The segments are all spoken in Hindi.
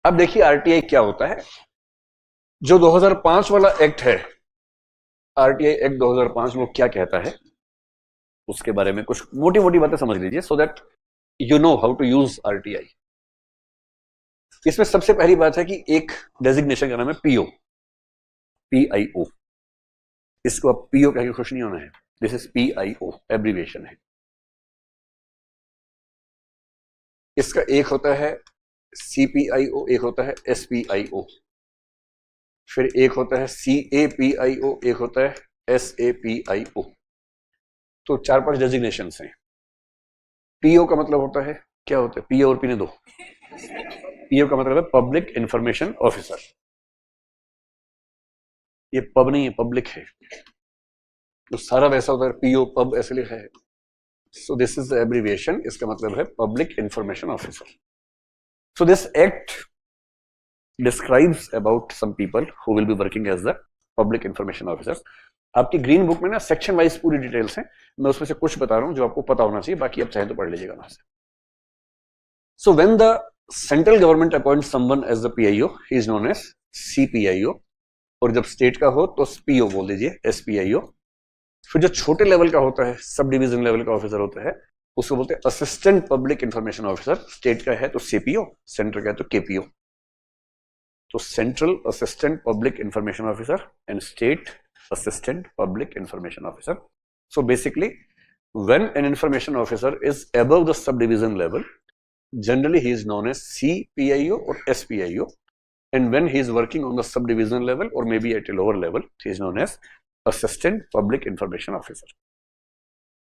अब देखिए आरटीआई क्या होता है। जो 2005 वाला एक्ट है, आरटीआई एक्ट 2005, वो क्या कहता है उसके बारे में कुछ मोटी मोटी बातें समझ लीजिए, so that you know how to use RTI. इसमें सबसे पहली बात है कि एक डेजिग्नेशन का नाम है पीओ, पीआईओ। इसको अब पीओ कह के खुश नहीं होना है, दिस इज पीआईओ, एब्रीविएशन है। इसका एक होता है सीपीआईओ, एक होता है एसपीआईओ, फिर एक होता है सीएपीआईओ, एक होता है एसएपीआईओ। तो 4-5 डेजिग्नेशन हैं। पीओ का मतलब होता है, क्या होता है पीओ और पीने दो। पीओ का मतलब है पब्लिक इंफॉर्मेशन ऑफिसर। ये पब नहीं है, पब्लिक है, तो सारा वैसा होता है, पीओ पब ऐसे लिखा है। So this is the abbreviation, इसका मतलब है public information officer. So this act describes about some people who will be working as the public information officers. आपकी ग्रीन बुक में ना सेक्शन वाइज पूरी डिटेल्स हैं, मैं उसमें से कुछ बता रहा हूं जो आपको पता होना चाहिए, बाकी आप चाहे तो पढ़ लीजिएगा वहां से। So when the central government appoints someone as the PIO, he is known as CPIO, और जब स्टेट का हो तो पीओ बोल दीजिए, एसपीआईओ। फिर जो छोटे लेवल का होता है, सब डिवीजन लेवल का ऑफिसर होता है, उसको बोलते हैं assistant public information officer. State का है तो सीपीओ, सेंटर का है तो केपीओ। तो central assistant public information officer and state assistant public information officer. So basically, when an information officer is above the subdivision level, generally he is known as CPIO or SPIO, and when he is working on the subdivision level or maybe at a lower level, he is known as assistant public information officer.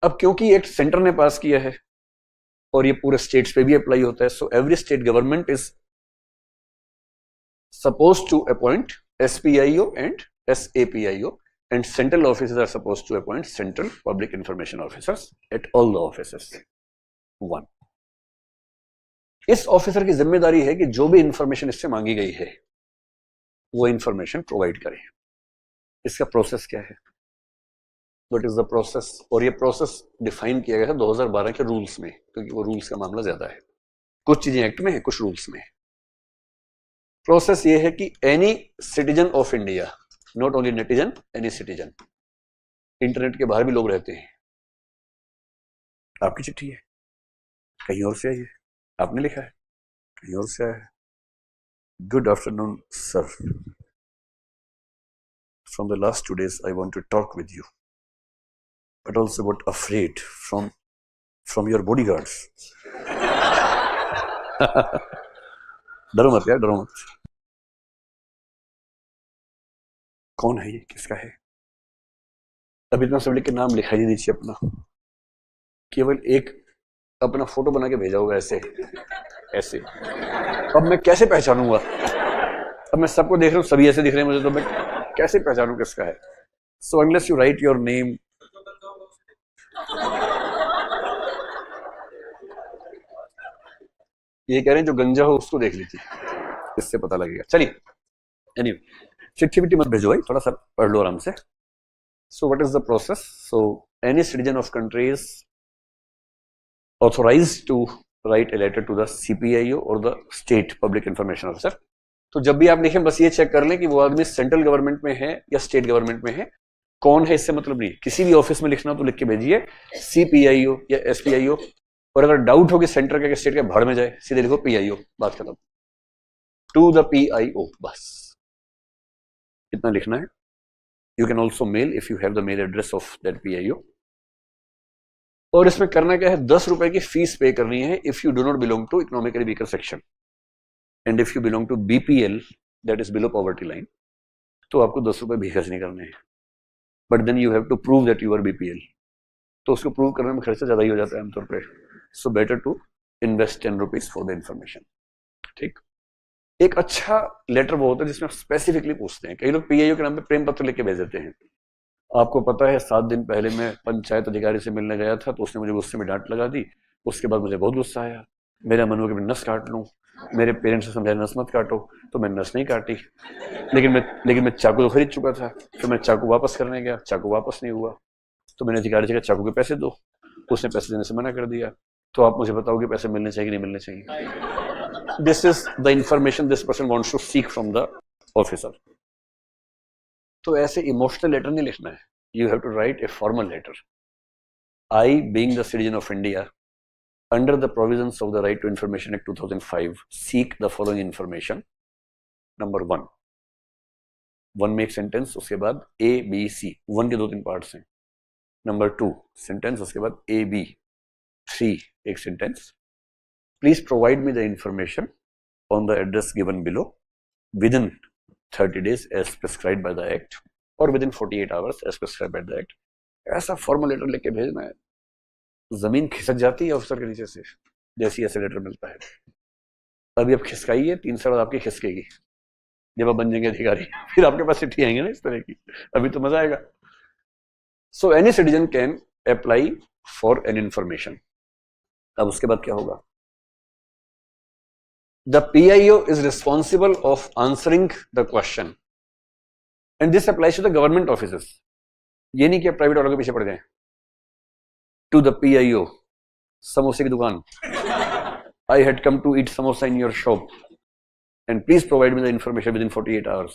अब क्योंकि एक्ट सेंटर ने पास किया है और ये पूरे स्टेट्स पे भी अप्लाई होता है, so every state government is supposed to appoint SPIO and SAPIO, and central offices are supposed to appoint central public information officers at all the offices. 1. इस ऑफिसर की जिम्मेदारी है कि जो भी इंफॉर्मेशन इससे मांगी गई है वो इंफॉर्मेशन प्रोवाइड करे. इसका प्रोसेस क्या है, व्हाट इज द प्रोसेस, और ये प्रोसेस डिफाइन किया गया था 2012 के रूल्स में, क्योंकि वो रूल्स का मामला ज्यादा है. कुछ चीजें एक्ट में है, कुछ रूल्स में है. प्रोसेस ये है कि any citizen of India, not only netizen, any citizen, internet के बाहर भी लोग रहते हैं, आपकी चिट्ठी है, कहीं और से आई है, आपने लिखा है, कहीं और से आया है. Good afternoon sir, from the last 2 days I want to talk with you, but also got afraid from your bodyguards. डरो मत यार, डरो मत. कौन है ये, किसका है? अब इतना सब लिख के नाम लिखा ही नीचे अपना, केवल एक अपना फोटो बना के भेजा होगा ऐसे ऐसे. अब मैं कैसे पहचानूंगा? अब मैं सबको देख रहा हूँ, सभी ऐसे दिख रहे हैं मुझे, तो मैं कैसे पहचानूं किसका है? So unless you right your name, ये कह रहे हैं जो गंजा हो उसको देख लीजिए, इससे पता लगेगा. चलिए, एनीवे, चिट्ठी विट्ठी मत भेजो भाई, थोड़ा सा पढ़ लो आराम से. So what is the process? So any citizen of country is authorised to write a letter to the CPIO और the state public information officer. तो जब भी आप लिखें बस ये चेक कर लें कि वो आदमी सेंट्रल गवर्नमेंट में है या स्टेट गवर्नमेंट में है. कौन है इससे मतलब नहीं, किसी भी ऑफिस में लिखना तो लिख के भेजिए सीपीआईओ या एसपीआईओ, और अगर डाउट हो कि सेंटर का स्टेट का, भाड़ में जाए, सीधे लिखो पीआईओ, बात खत्म. टू द पीआईओ, बस इतना लिखना है. You can also mail if you have the mail address of that PIO. और इसमें करना क्या है, 10 रुपए की फीस पे करनी है if you do not belong to economically weaker section, and if you belong to BPL, that is below poverty line, तो आपको 10 रुपए भी खर्च नहीं करने हैं. But then you have to prove that you are BPL, तो उसको प्रूव करने में खर्चा ज्यादा ही हो जाता है आमतौर पर. So better to invest 10 rupees for the information. ठीक. एक अच्छा लेटर वो होता है जिसमें स्पेसिफिकली पूछते हैं. कई लोग पीआईओ के नाम पे प्रेम पत्र लेके भेज देते हैं. आपको पता है 7 दिन पहले मैं पंचायत अधिकारी से मिलने गया था, तो उसने मुझे गुस्से में डांट लगा दी. उसके बाद मुझे बहुत गुस्सा आया, मेरा मन हुआ कि मैं नस काट लूं. मेरे पेरेंट्स से समझाया नस मत काटो, तो मैं नस नहीं काटी. लेकिन मैं चाकू तो खरीद चुका था, तो मैं चाकू वापस करने गया, चाकू वापस नहीं हुआ. तो मैंने अधिकारी से कहा चाकू के पैसे दो, उसने पैसे देने से मना कर दिया. तो आप मुझे बताओ कि पैसे मिलने चाहिए कि नहीं मिलने चाहिए? This is the information this person wants to seek from the officer. तो ऐसे इमोशनल लेटर नहीं लिखना है, you have to write a formal letter. I being the citizen of India under the provisions of the Right to Information Act 2005 seek the following information. Number 1 one में एक सेंटेंस, उसके बाद ए बी सी, वन के 2-3 पार्ट्स हैं। नंबर 2 सेंटेंस, उसके बाद ए बी 3 एक sentence. Please provide me the information on the address given below within 30 days as prescribe by the act और within 48 hours as prescribe by the act. ऐसा फॉर्मल लेटर लिख के भेजना है, जमीन खिसक जाती है ऑफिसर के नीचे से जैसे ऐसे लेटर मिलता है। अभी आप खिसकाइए, 3 साल बाद आपकी खिसकेगी जब आप बन जाएंगे अधिकारी, फिर आपके पास चिट्ठी आएंगे ना इस तरह की, अभी तो मजा आएगा। So any citizen can apply for an information. अब उसके बाद क्या होगा? The PIO is responsible of answering the question and this applies to the government officers. ये नहीं कि आप प्राइवेट वालों के पीछे पड़ जाए। To the PIO, समोसे की दुकान, I had come to eat samosa in your shop and please provide me the information within 48 hours.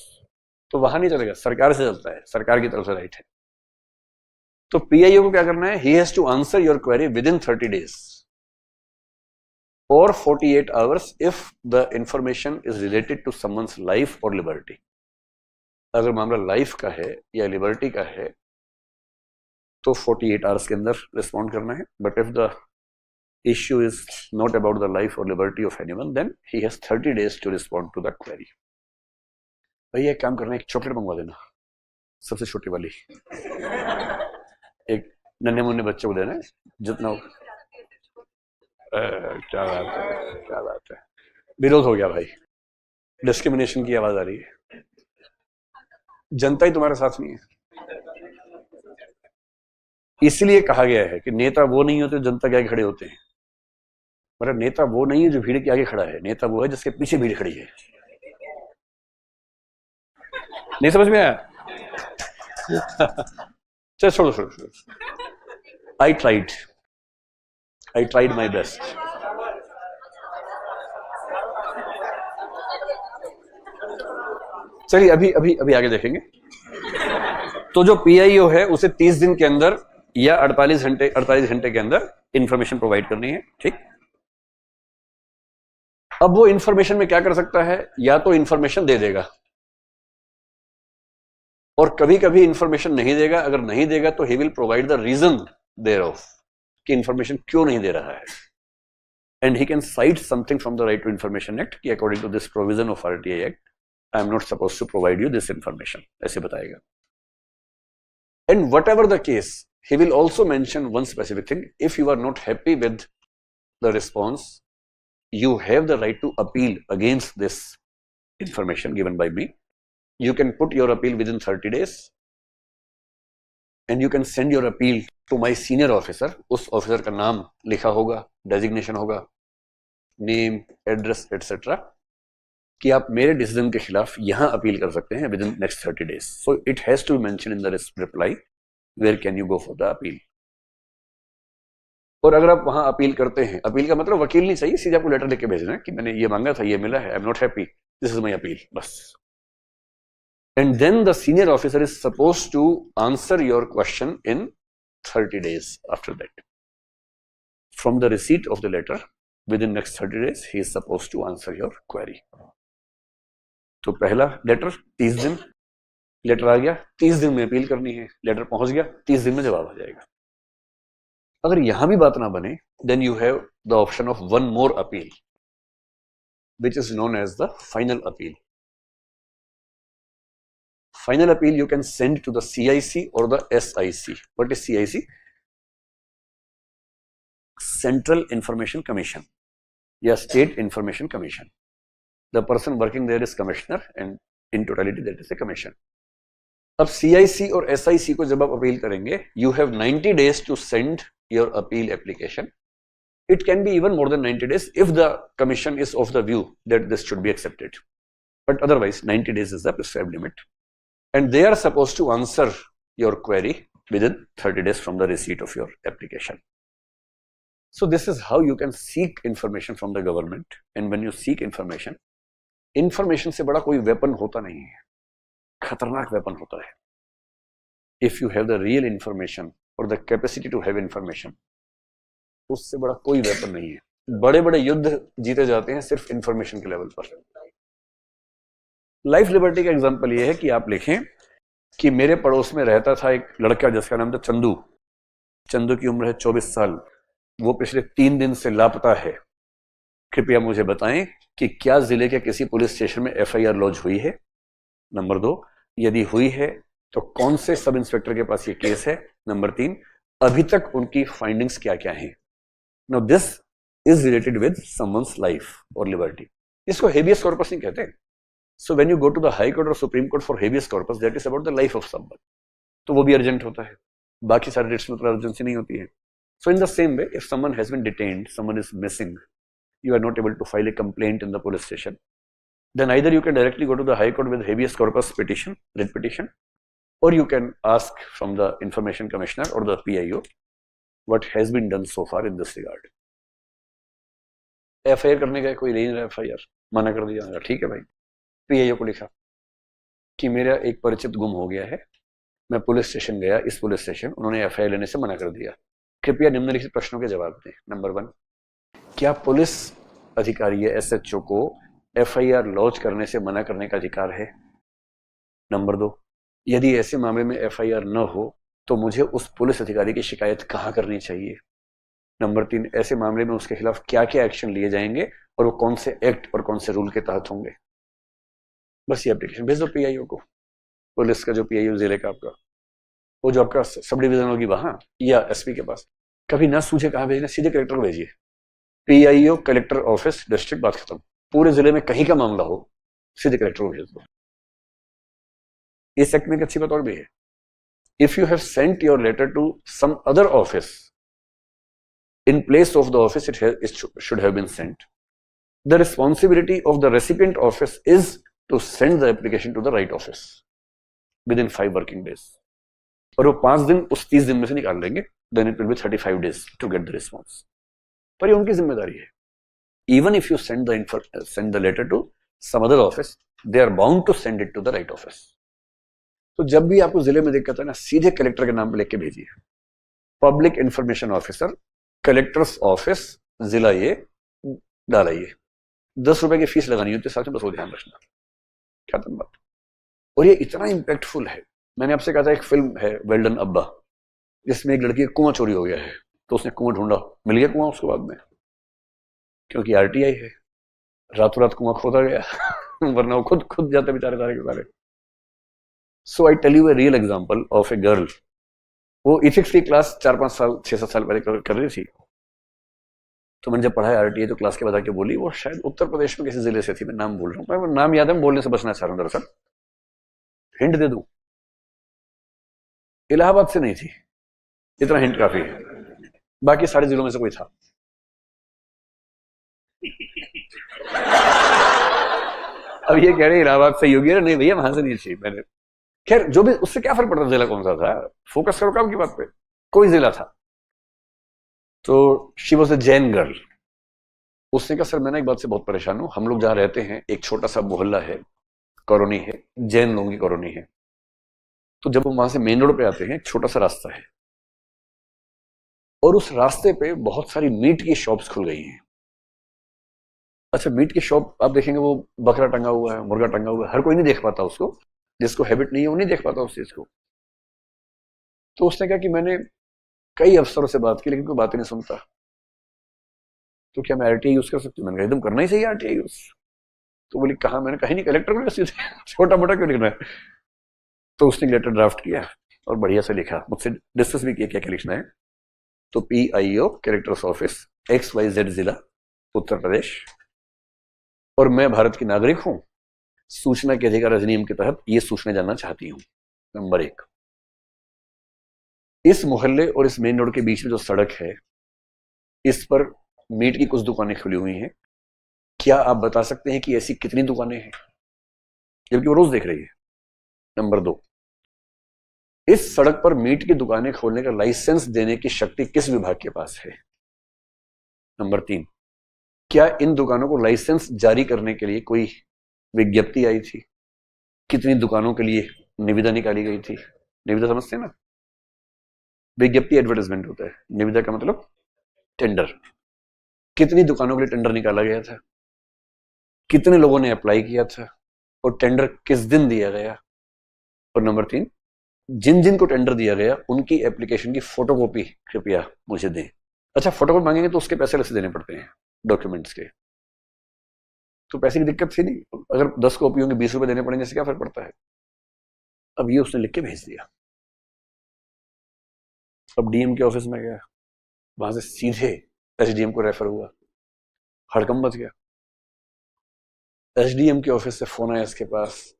तो वहां नहीं चलेगा, सरकार से चलता है, सरकार की तरफ से राइट है। तो PIO को क्या करना है? He has to answer your query within 30 days or 48 hours if the information is related to someone's life or liberty. अगर मामला लाइफ का है या लिबर्टी का है तो 48 hours के अंदर रिस्पॉन्ड करना है। But if the issue is not about the life और liberty of anyone then he has 30 days to respond to the query. भैया एक काम करना है, एक चॉकलेट मंगवा देना, सबसे छोटी वाली, एक नन्हे मुन्ने बच्चे को देना है जितना। क्या बात है, क्या बात है। विरोध हो गया भाई, डिस्क्रिमिनेशन की आवाज आ रही है। जनता ही तुम्हारे साथ नहीं है, इसलिए कहा गया है कि नेता वो नहीं होते जनता के आगे खड़े होते हैं। मतलब नेता वो नहीं है जो भीड़ के आगे खड़ा है, नेता वो है जिसके पीछे भीड़ खड़ी है। नहीं समझ में आया? चल छोड़ो छोड़ो छोड़ो। I tried my best. चलिए अभी अभी अभी आगे देखेंगे। तो जो PIO है उसे 30 दिन के अंदर या 48 घंटे के अंदर इंफॉर्मेशन प्रोवाइड करनी है, ठीक। अब वो इंफॉर्मेशन में क्या कर सकता है? या तो इंफॉर्मेशन दे देगा और कभी कभी इंफॉर्मेशन नहीं देगा। अगर नहीं देगा तो he will provide the reason thereof कि इंफॉर्मेशन क्यों नहीं दे रहा है। And he can cite something from the right to information act कि according to this provision of RTI act I am not suppose to provide you this information, ऐसे बताएगा। And whatever the case, he will also mention one specific thing. If you are not happy with the response, you have the right to appeal against this information given by me. You can put your appeal within 30 days and you can send your appeal to my senior officer. उस ऑफिसर का नाम लिखा होगा, डेजिग्नेशन होगा, नेम, एड्रेस एटसेट्रा, कि आप मेरे डिसीजन के खिलाफ यहां अपील कर सकते हैं with in next 30 days. So it has to be mentioned in the reply. Where can you go for the appeal? और अगर आप वहां अपील करते हैं, अपील का मतलब वकील नहीं चाहिए, सीधे आपको लेटर लिख के भेजना है कि मैंने ये मांगा था, ये मिला है, I am not happy, this is my appeal, बस। And then the senior officer is suppose to answer your question in 30 days after that. From the receipt of the letter within next 30 days he is suppose to answer your query. तो पहला लेटर 30 दिन, लेटर आ गया, 30 दिन में अपील करनी है, लेटर पहुंच गया, 30 दिन में जवाब आ जाएगा। अगर यहां भी बात ना बने then you have the option of one more appeal which is known as the final appeal. Final appeal you can send to the CIC or the SIC. What is CIC? Central Information Commission या State Information Commission. The person working there is commissioner and in totality that is a commission. अब CIC और SIC को जब आप अपील करेंगे you have 90 days to send your appeal application. It can be even more than 90 days if the commission is of the view that this should be accepted. But otherwise 90 days is the prescribed limit. And they are supposed to answer your query within 30 days from the receipt of your application. So this is how you can seek information from the government. And when you seek information, information से बड़ा कोई वेपन होता नहीं है, खतरनाक वेपन होता है. If you have the real information or the capacity to have information, उससे बड़ा कोई वेपन नहीं है. बड़े बड़े युद्ध जीते जाते हैं सिर्फ इंफॉर्मेशन के लेवल पर. लाइफ लिबर्टी का एग्जांपल ये है कि आप लिखें कि मेरे पड़ोस में रहता था एक लड़का जिसका नाम था चंदू. चंदू की उम्र है 24 साल. वो पिछले 3 दिन से लापता है. कृपया मुझे बताएं कि क्या जिले के किसी पुलिस स्टेशन में एफआईआर लॉन्च हुई है. नंबर 2, यदि हुई है तो कौन से सब इंस्पेक्टर के पास ये केस है. नंबर 3, अभी तक उनकी फाइंडिंग्स क्या क्या हैं. Now this is related with someone's life और लिबर्टी. इसको हेबियस कॉर्पस नहीं कहते. So when you go to the high court और supreme court for habeas corpus, that is about the life of someone. तो वो भी अर्जेंट होता है. बाकी सारे रिट्स में तो अर्जेंसी नहीं होती है. So in the same way, if someone has been detained, someone is missing, you are not able to file a complaint in the police station, then either you can directly go to the High Court with habeas corpus petition, writ petition, or you can ask from the Information Commissioner or the PIO what has been done so far in this regard. FIR करने का कोई नहीं रहा. FIR मना कर दिया. ठीक है भाई. PIO को लिखा कि मेरा एक परिचित गुम हो गया है. मैं पुलिस स्टेशन गया. इस पुलिस स्टेशन उन्होंने FIR लेने से मना कर दिया. कृपया निम्नलिखित प्रश्नों के जवाब दें. नंबर 1, क्या पुलिस अधिकारी या SHO को FIR लॉन्च करने से मना करने का अधिकार है. नंबर 2, यदि ऐसे मामले में FIR न हो तो मुझे उस पुलिस अधिकारी की शिकायत कहाँ करनी चाहिए. नंबर 3, ऐसे मामले में उसके खिलाफ क्या क्या एक्शन लिए जाएंगे और वो कौन से एक्ट और कौन से रूल के तहत होंगे. बस ये एप्लीकेशन भेज दो PIO को. पुलिस का जो PIO जिले का आपका, वो जो आपका सब डिवीजन होगी वहां, या SP के पास. कभी ना सूझे कहां भेजना, सीधे कलेक्टर को भेजिए. PIO कलेक्टर ऑफिस डिस्ट्रिक्ट, बात खत्म. पूरे जिले में कहीं का मामला हो, सीधे कलेक्टर को भेज दो. इस एक्ट में एक अच्छी बात और भी है. If you have sent your letter to some other office in place of the office it should have been sent, the responsibility of the recipient office is to send the application to the right office within 5 working days. और वो 5 दिन उस 30 दिन में से निकाल लेंगे. Then it will be 35 days to get the response. पर ये उनकी जिम्मेदारी है. Even if you send the letter to some other office, they are bound to send it to the right office. तो जब भी आपको जिले में दिक्कत है ना, सीधे कलेक्टर के नाम पे लिख के भेजिए. Public information officer, collector's office, जिला ये डालिए. 10 रुपए की फीस लगानी होती है साथ में, बस वो ध्यान रखना. खत्म बात. और ये इतना इंपैक्टफुल है. मैंने आपसे कहा था एक फिल्म है वेल डन अब्बा, जिसमें एक लड़की का कुआं चोरी हो गया है. तो उसने कुआं ढूंढा, मिल गया कुआं उसके बाद में, क्योंकि RTI है. रातों रात कुआं खोदा गया. वरना वो खुद जाते बेचारे सारे के सारे. So I tell you a real example of a girl. वो इथिक्स की क्लास 4-5 साल 6-7 साल पहले कर रही थी. तो मैंने जब पढ़ा RTI तो क्लास के बाद आके बोली, वो शायद उत्तर प्रदेश में किसी जिले से थी. मैं नाम भूल रहा हूँ, मैं नाम याद है, बोलने से बचना चाह रहा हूँ. दरअसल हिंट दे दूं, इलाहाबाद से नहीं थी. इतना हिंट काफी है. बाकी सारे जिलों में से कोई था. अब ये कह रहे इलाहाबाद से योगी है. नहीं भैया, वहां से नहीं थी. मैंने खैर जो भी, उससे क्या फर्क पड़ता जिला कौन सा था. फोकस करो काम की बात पे. कोई जिला था. तो she was a Jain girl. उसने कहा सर मैं ना एक बात से बहुत परेशान हूं. हम लोग जहां रहते हैं एक छोटा सा मोहल्ला है, कॉलोनी है, जैन लोगों की कॉलोनी है. तो जब हम वहां से मेन रोड पे आते हैं, एक छोटा सा रास्ता है, और उस रास्ते पे बहुत सारी मीट की शॉप्स खुल गई हैं. अच्छा, मीट की शॉप आप देखेंगे वो बकरा टंगा हुआ है, मुर्गा टंगा हुआ है. हर कोई नहीं देख पाता उसको. जिसको हैबिट नहीं है वो नहीं देख पाता उस चीज को. तो उसने कहा कि मैंने कई अफसरों से बात की लेकिन कोई बात ही नहीं सुनता. तो क्या मैं RTI यूज कर सकती हूँ. मैंने कहा एकदम करना ही चाहिए RTI यूज. तो बोली कहा. मैंने कहीं नहीं, कलेक्टर को सीधे छोटा मोटा क्यों लिखना है. तो उसने लेटर ड्राफ्ट किया और बढ़िया से लिखा. मुझसे डिस्कस भी किया क्या क्या लिखना है. तो PIO कलेक्टर्स ऑफिस XYZ जिला उत्तर प्रदेश, और मैं भारत की नागरिक हूं. सूचना के अधिकार अधिनियम के तहत ये सूचना जानना चाहती हूं. नंबर 1, इस मोहल्ले और इस मेन रोड के बीच में जो सड़क है, इस पर मीट की कुछ दुकानें खुली हुई हैं. क्या आप बता सकते हैं कि ऐसी कितनी दुकानें हैं, जबकि वो रोज देख रही है. नंबर 2, इस सड़क पर मीट की दुकानें खोलने का लाइसेंस देने की शक्ति किस विभाग के पास है. नंबर 3, क्या इन दुकानों को लाइसेंस जारी करने के लिए कोई विज्ञप्ति आई थी? कितनी दुकानों के लिए निविदा निकाली गई थी? निविदा समझते हैं ना, विज्ञप्ति एडवर्टाइजमेंट होता है, निविदा का मतलब टेंडर। कितनी दुकानों के लिए टेंडर निकाला गया था, कितने लोगों ने अप्लाई किया था, और टेंडर किस दिन दिया गया? और नंबर 3, जिन जिन को टेंडर दिया गया उनकी एप्लीकेशन की फोटोकॉपी कृपया मुझे दें। अच्छा, फोटोकॉपी मांगेंगे तो उसके पैसे अलग से देने पड़ते हैं डॉक्यूमेंट्स के, तो पैसे की दिक्कत थी नहीं। अगर 10 कॉपी होंगे 20 रुपए देने पड़ेंगे, इससे क्या फर्क पड़ता है? अब ये उसने लिख के भेज दिया। अब डीएम के ऑफिस में गया, वहां से सीधे एसडीएम को रेफर हुआ, हड़कंप मच गया। एसडीएम के ऑफिस से फोन आया इसके पास,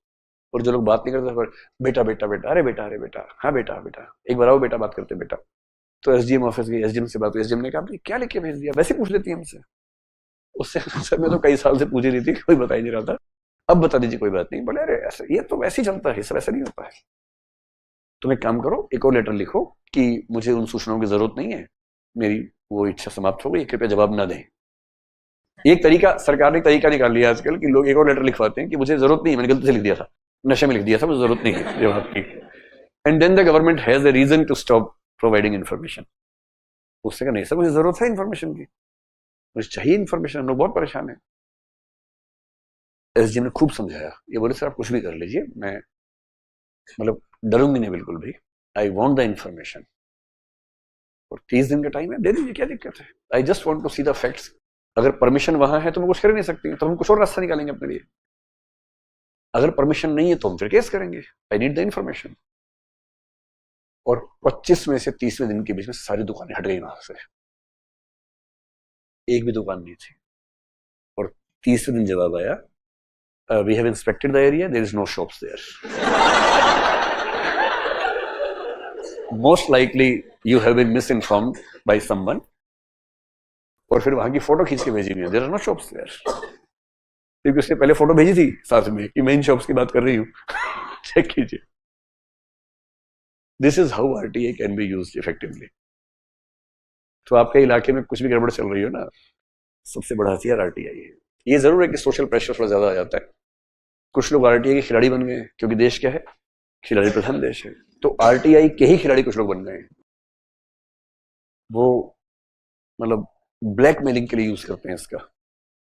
और जो लोग बात नहीं करते पर बेटा बेटा बेटा, अरे बेटा, अरे बेटा, हाँ बेटा बेटा, एक बार आओ बेटा, बात करते बेटा। तो एसडीएम ऑफिस गई, एसडीएम से बात हुई, एसडीएम ने कहा आपने क्या लिख के भेज दिया? वैसे पूछ लेती है हमसे। उससे सर मैं तो कई साल से पूछ ही रही थी, कोई बता ही नहीं रहा था, अब बता दीजिए। कोई बात नहीं। बोले अरे ऐसा, ये तो वैसे ही चलता है, सब ऐसा नहीं होता है। तुम एक काम करो, एक और लेटर लिखो कि मुझे उन सूचनाओं की जरूरत नहीं है, मेरी वो इच्छा समाप्त हो गई, कृपया जवाब ना दें। एक तरीका, सरकार ने तरीका निकाल लिया आजकल कि लोग एक और लेटर लिखवाते हैं कि मुझे जरूरत नहीं है, मैंने गलती से लिख दिया था, नशे में लिख दिया था, मुझे जरूरत नहीं है जवाब की। And then the government has a reason to stop providing information. उससे कहा नहीं सर, मुझे जरूरत है इन्फॉर्मेशन की, मुझे चाहिए इन्फॉर्मेशन, हम लोग बहुत परेशान है। एसडीएम ने खूब समझाया, ये बोले सर आप कुछ भी कर लीजिए, मैं मतलब डरूंगी नहीं बिल्कुल भी, आई वॉन्ट द इन्फॉर्मेशन, और 30 दिन का टाइम है, दे दीजिए, क्या दिक्कत है, I just want to see the facts. अगर परमिशन वहां है तो मैं कुछ कर नहीं सकती, तो हम कुछ और रास्ता निकालेंगे अपने लिए। अगर परमिशन नहीं है तो हम फिर केस करेंगे, आई नीड द इन्फॉर्मेशन। और 25 में से 30वें दिन के बीच में सारी दुकानें हट गई वहां से, एक भी दुकान नहीं थी। और 30वें दिन जवाब आया, we have inspected the area, there is no shops there, most likely you have been misinformed by someone. और फिर वहां की फोटो खींच के भेजी हुई है, there are no shops there, क्योंकि उसने पहले फोटो भेजी थी साथ में कि मैं इन शॉप्स की बात कर रही हूँ। चेक कीजिए। This is how RTI can be used effectively. तो आपके इलाके में कुछ भी गड़बड़ चल रही हो ना, सबसे बड़ा हथियार आरटीआई है। ये जरूर है कि सोशल प्रेशर थोड़ा ज्यादा आ जाता है, कुछ लोग आरटीआई के खिलाड़ी बन गए हैं, क्योंकि देश क्या है, खिलाड़ी प्रधान देश है, तो आरटीआई के ही खिलाड़ी कुछ लोग बन गए हैं। वो मतलब ब्लैकमेलिंग के लिए यूज करते हैं इसका।